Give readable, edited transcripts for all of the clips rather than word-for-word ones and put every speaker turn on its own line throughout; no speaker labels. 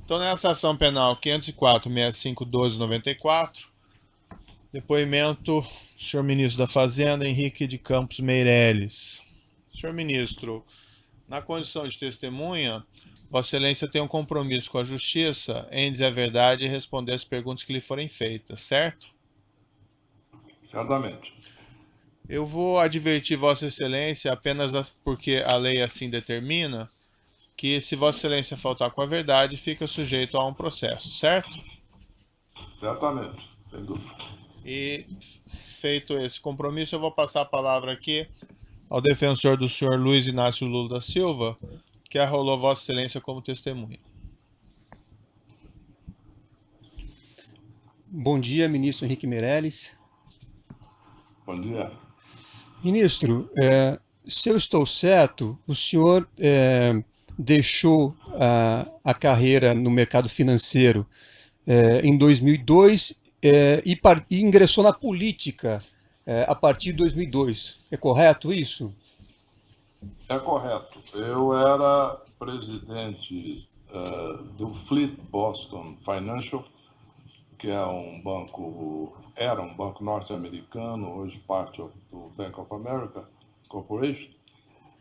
Então, nessa ação penal 504.6512/94, depoimento do senhor ministro da Fazenda, Henrique de Campos Meireles. Senhor ministro, na condição de testemunha, Vossa Excelência tem um compromisso com a Justiça em dizer a verdade e responder as perguntas que lhe forem feitas, certo?
Certamente.
Eu vou advertir Vossa Excelência apenas porque a lei assim determina que, se Vossa Excelência faltar com a verdade, fica sujeito a um processo, certo?
Certamente, sem dúvida.
E feito esse compromisso, eu vou passar a palavra aqui ao defensor do senhor Luiz Inácio Lula da Silva, que arrolou Vossa Excelência como testemunha.
Bom dia, ministro Henrique Meireles.
Bom dia.
Ministro, se eu estou certo, o senhor deixou a carreira no mercado financeiro em 2002 e ingressou na política a partir de 2002. É correto isso?
É correto. Eu era presidente do Fleet Boston Financial, que é era um banco norte-americano, hoje parte do Bank of America Corporation.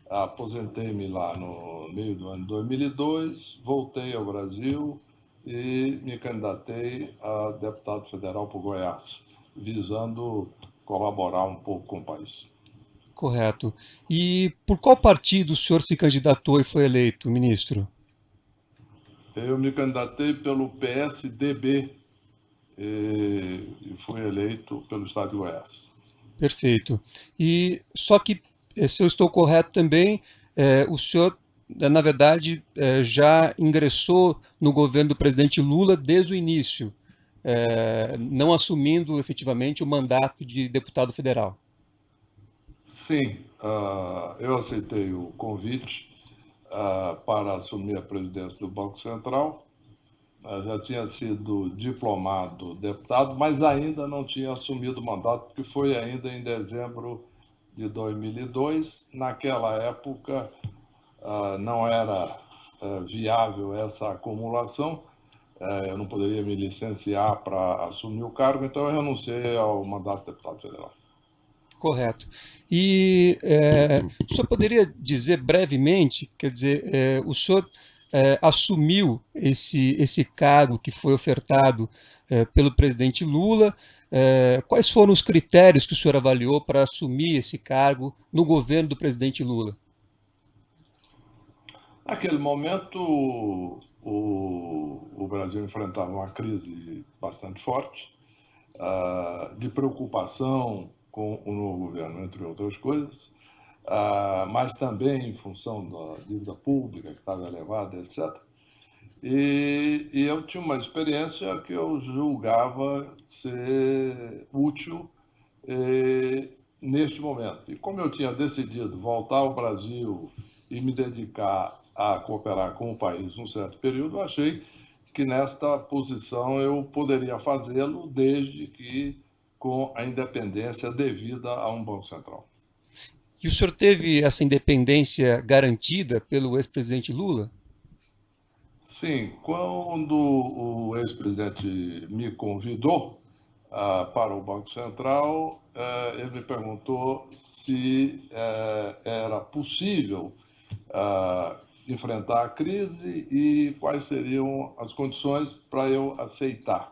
Aposentei-me lá no meio do ano 2002, voltei ao Brasil e me candidatei a deputado federal por Goiás, visando colaborar um pouco com o país.
Correto. E por qual partido o senhor se candidatou e foi eleito, ministro?
Eu me candidatei pelo PSDB e fui eleito pelo estado de Goiás.
Perfeito. E só que, se eu estou correto também, o senhor, na verdade, já ingressou no governo do presidente Lula desde o início, não assumindo efetivamente o mandato de deputado federal.
Sim, eu aceitei o convite para assumir a presidência do Banco Central. Já tinha sido diplomado deputado, mas ainda não tinha assumido o mandato, porque foi ainda em dezembro de 2002. Naquela época, não era viável essa acumulação, eu não poderia me licenciar para assumir o cargo, então eu renunciei ao mandato de deputado federal.
Correto. E o senhor poderia dizer brevemente, quer dizer, o senhor assumiu esse cargo que foi ofertado pelo presidente Lula. Quais foram os critérios que o senhor avaliou para assumir esse cargo no governo do presidente Lula?
Naquele momento, o Brasil enfrentava uma crise bastante forte, de preocupação com o novo governo, entre outras coisas, mas também em função da dívida pública que estava elevada, etc. E eu tinha uma experiência que eu julgava ser útil neste momento. E como eu tinha decidido voltar ao Brasil e me dedicar a cooperar com o país num certo período, eu achei que nesta posição eu poderia fazê-lo, desde que com a independência devida a um Banco Central.
E o senhor teve essa independência garantida pelo ex-presidente Lula?
Sim, quando o ex-presidente me convidou para o Banco Central, ele me perguntou se era possível enfrentar a crise e quais seriam as condições para eu aceitar.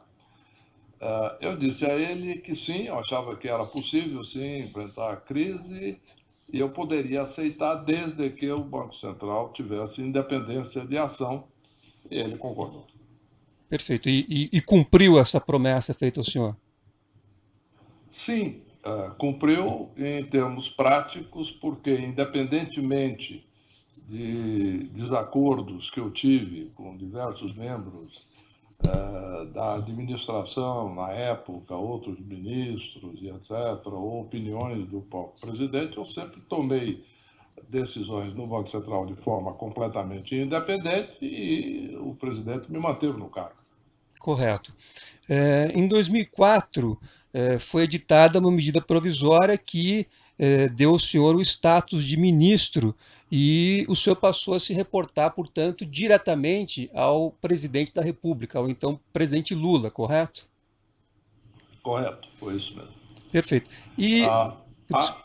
Eu disse a ele que sim, eu achava que era possível, sim, enfrentar a crise e eu poderia aceitar desde que o Banco Central tivesse independência de ação, e ele concordou.
Perfeito. E cumpriu essa promessa feita ao senhor?
Sim, cumpriu em termos práticos, porque independentemente de desacordos que eu tive com diversos membros da administração na época, outros ministros e etc., ou opiniões do próprio presidente, eu sempre tomei decisões no Banco Central de forma completamente independente e o presidente me manteve no cargo.
Correto. Em 2004, foi editada uma medida provisória que deu ao senhor o status de ministro e o senhor passou a se reportar, portanto, diretamente ao presidente da República, ao então presidente Lula, correto?
Correto, foi isso mesmo.
Perfeito. E
Ah, ah,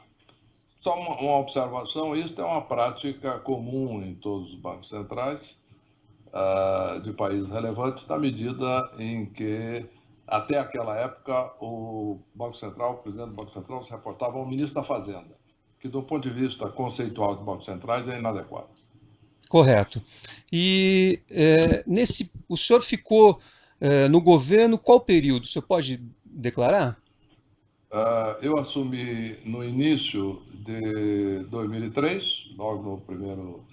só uma observação: isso é uma prática comum em todos os bancos centrais de países relevantes, na medida em que, até aquela época, o Banco Central, o presidente do Banco Central, se reportava ao ministro da Fazenda, que, do ponto de vista conceitual dos bancos centrais, é inadequado.
correto. E o senhor ficou no governo qual período? O senhor pode declarar?
Eu assumi no início de 2003, logo no primeiro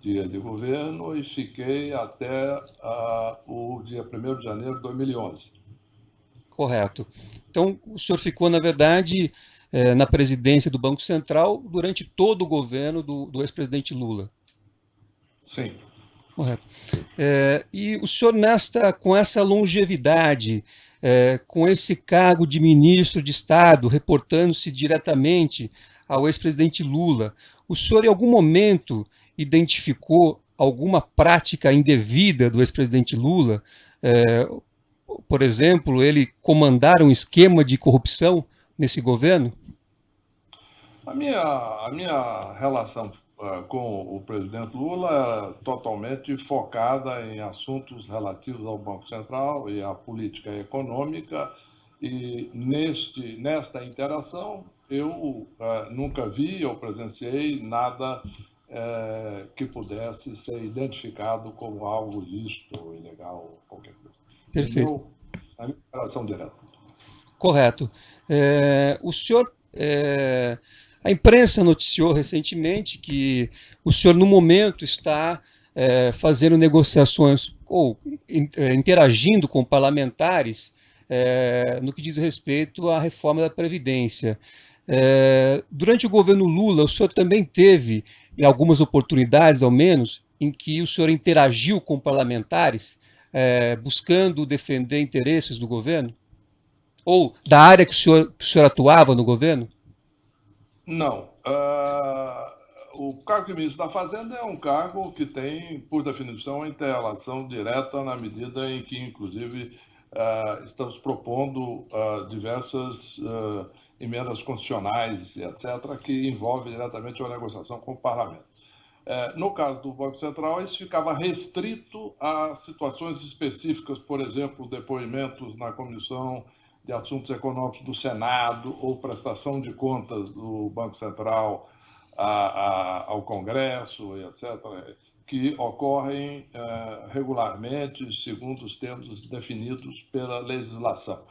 dia de governo, e fiquei até o dia 1º de janeiro de 2011.
Correto. Então, o senhor ficou, na verdade, na presidência do Banco Central durante todo o governo do ex-presidente Lula.
Sim.
Correto. E o senhor, com essa longevidade, com esse cargo de ministro de Estado, reportando-se diretamente ao ex-presidente Lula, o senhor, em algum momento, identificou alguma prática indevida do ex-presidente Lula? Por exemplo, ele comandar um esquema de corrupção nesse governo?
A minha relação com o presidente Lula era totalmente focada em assuntos relativos ao Banco Central e à política econômica, e nesta interação eu nunca vi ou presenciei nada que pudesse ser identificado como algo ilícito ou ilegal ou qualquer coisa.
Perfeito.
A minha relação direta.
Correto. O senhor, a imprensa noticiou recentemente que o senhor, no momento, está fazendo negociações ou interagindo com parlamentares no que diz respeito à reforma da Previdência. Durante o governo Lula, o senhor também teve, em algumas oportunidades, ao menos, em que o senhor interagiu com parlamentares, buscando defender interesses do governo? Ou da área que o senhor atuava no governo?
Não. O cargo de ministro da Fazenda é um cargo que tem, por definição, inter-relação direta, na medida em que, inclusive, estamos propondo diversas emendas constitucionais, etc., que envolvem diretamente a negociação com o parlamento. No caso do Banco Central, isso ficava restrito a situações específicas, por exemplo, depoimentos na Comissão de Assuntos Econômicos do Senado ou prestação de contas do Banco Central ao Congresso, etc., que ocorrem regularmente, segundo os termos definidos pela legislação.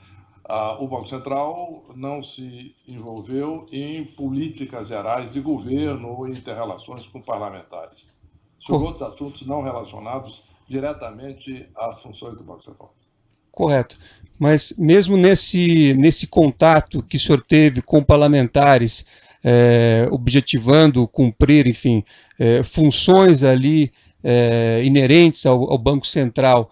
O Banco Central não se envolveu em políticas gerais de governo ou inter-relações com parlamentares, sobre outros assuntos não relacionados diretamente às funções do Banco Central.
Correto. Mas mesmo nesse contato que o senhor teve com parlamentares, objetivando cumprir, enfim, funções ali inerentes ao Banco Central,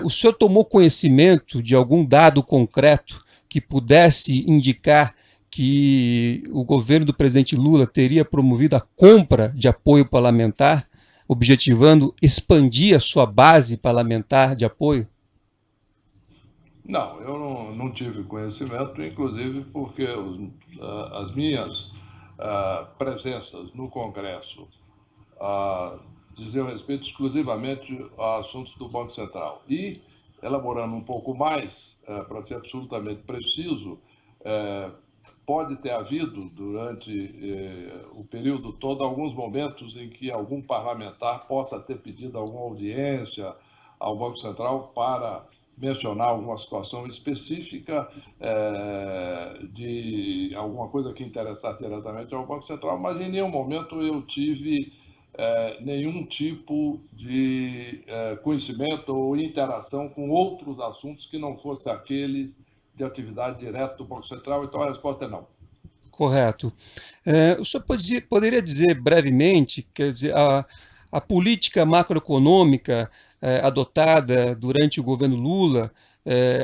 o senhor tomou conhecimento de algum dado concreto que pudesse indicar que o governo do presidente Lula teria promovido a compra de apoio parlamentar, objetivando expandir a sua base parlamentar de apoio?
Não, eu não tive conhecimento, inclusive porque as minhas presenças no Congresso diziam respeito exclusivamente a assuntos do Banco Central. E, elaborando um pouco mais, para ser absolutamente preciso, pode ter havido, durante o período todo, alguns momentos em que algum parlamentar possa ter pedido alguma audiência ao Banco Central para mencionar alguma situação específica de alguma coisa que interessasse diretamente ao Banco Central, mas em nenhum momento eu tive nenhum tipo de conhecimento ou interação com outros assuntos que não fossem aqueles de atividade direta do Banco Central, então a resposta é não.
Correto. O senhor poderia dizer brevemente, quer dizer, a política macroeconômica adotada durante o governo Lula,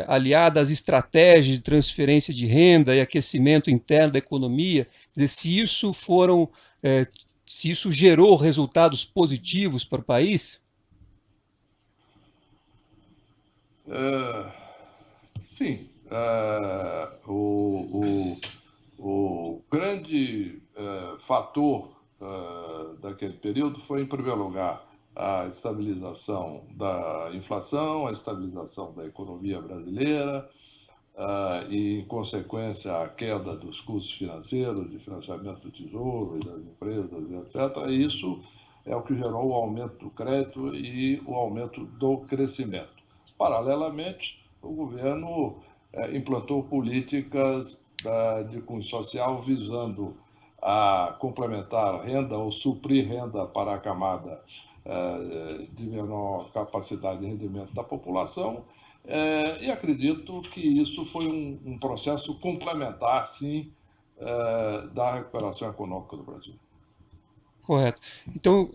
aliada às estratégias de transferência de renda e aquecimento interno da economia, quer dizer, se isso foram se isso gerou resultados positivos para o país?
Sim, o grande fator daquele período foi, em primeiro lugar, a estabilização da inflação, a estabilização da economia brasileira, e, em consequência, a queda dos custos financeiros, de financiamento do Tesouro e das empresas, etc. E isso é o que gerou o aumento do crédito e o aumento do crescimento. Paralelamente, o governo implantou políticas de cunho social visando a complementar renda ou suprir renda para a camada de menor capacidade de rendimento da população, e acredito que isso foi um processo complementar, sim, da recuperação econômica do Brasil.
Correto. Então,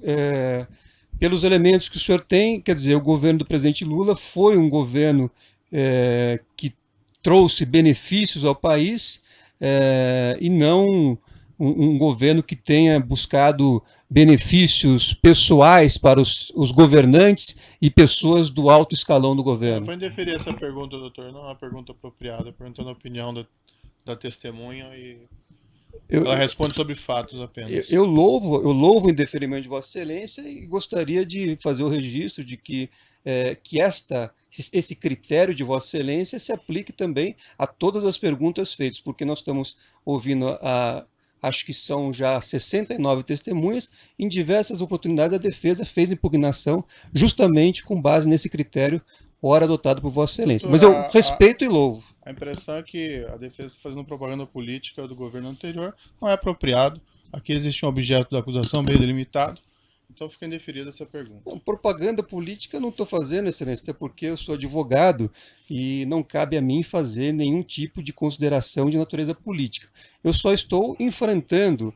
pelos elementos que o senhor tem, quer dizer, o governo do presidente Lula foi um governo que trouxe benefícios ao país, e não um governo que tenha buscado benefícios pessoais para os governantes e pessoas do alto escalão do governo.
Vou indeferir essa pergunta, doutor, não é uma pergunta apropriada, perguntando a opinião da testemunha e ela responde sobre fatos apenas.
Eu louvo o indeferimento de Vossa Excelência e gostaria de fazer o registro de que esse critério de Vossa Excelência se aplique também a todas as perguntas feitas, porque nós estamos ouvindo acho que são já 69 testemunhas, em diversas oportunidades a defesa fez impugnação justamente com base nesse critério, ora adotado por Vossa Excelência. Mas eu respeito e louvo.
A impressão é que a defesa está fazendo propaganda política do governo anterior, não é apropriado. Aqui existe um objeto da acusação bem delimitado, então fica indeferida essa pergunta.
Não, propaganda política eu não estou fazendo, Excelência, até porque eu sou advogado e não cabe a mim fazer nenhum tipo de consideração de natureza política. Eu só estou enfrentando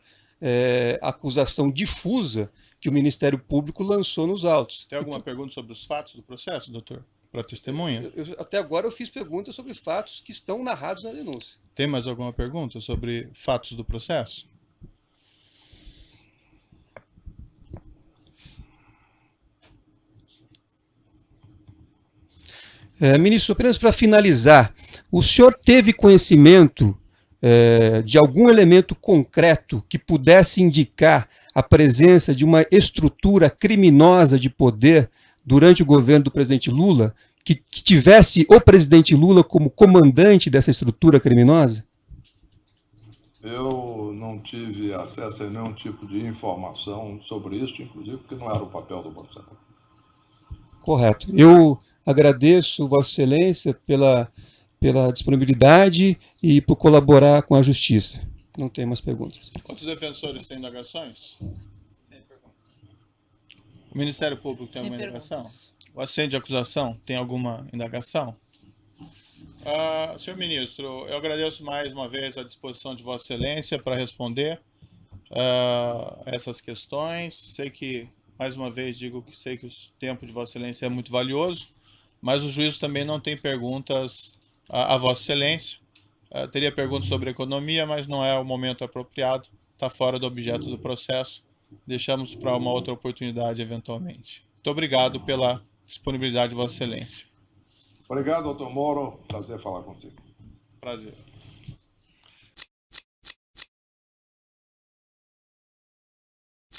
a acusação difusa que o Ministério Público lançou nos autos.
Tem alguma pergunta sobre os fatos do processo, doutor? Para testemunha?
Até agora eu fiz perguntas sobre fatos que estão narrados na denúncia.
Tem mais alguma pergunta sobre fatos do processo?
Ministro, apenas para finalizar, o senhor teve conhecimento de algum elemento concreto que pudesse indicar a presença de uma estrutura criminosa de poder durante o governo do presidente Lula, que tivesse o presidente Lula como comandante dessa estrutura criminosa?
Eu não tive acesso a nenhum tipo de informação sobre isso, inclusive porque não era o papel do Banco Central.
Correto. Eu agradeço Vossa Excelência pela disponibilidade e por colaborar com a Justiça. Não tem mais perguntas.
Outros defensores têm indagações? O Ministério Público tem alguma indagação? O assento de acusação tem alguma indagação? Senhor Ministro, eu agradeço mais uma vez a disposição de Vossa Excelência para responder essas questões. Sei que, mais uma vez, digo que sei que o tempo de Vossa Excelência é muito valioso, mas o juízo também não tem perguntas a Vossa Excelência. Teria perguntas sobre economia, mas não é o momento apropriado, está fora do objeto do processo. Deixamos para uma outra oportunidade, eventualmente. Muito obrigado pela disponibilidade de Vossa Excelência.
Obrigado, doutor Moro. Prazer falar com você.
Prazer.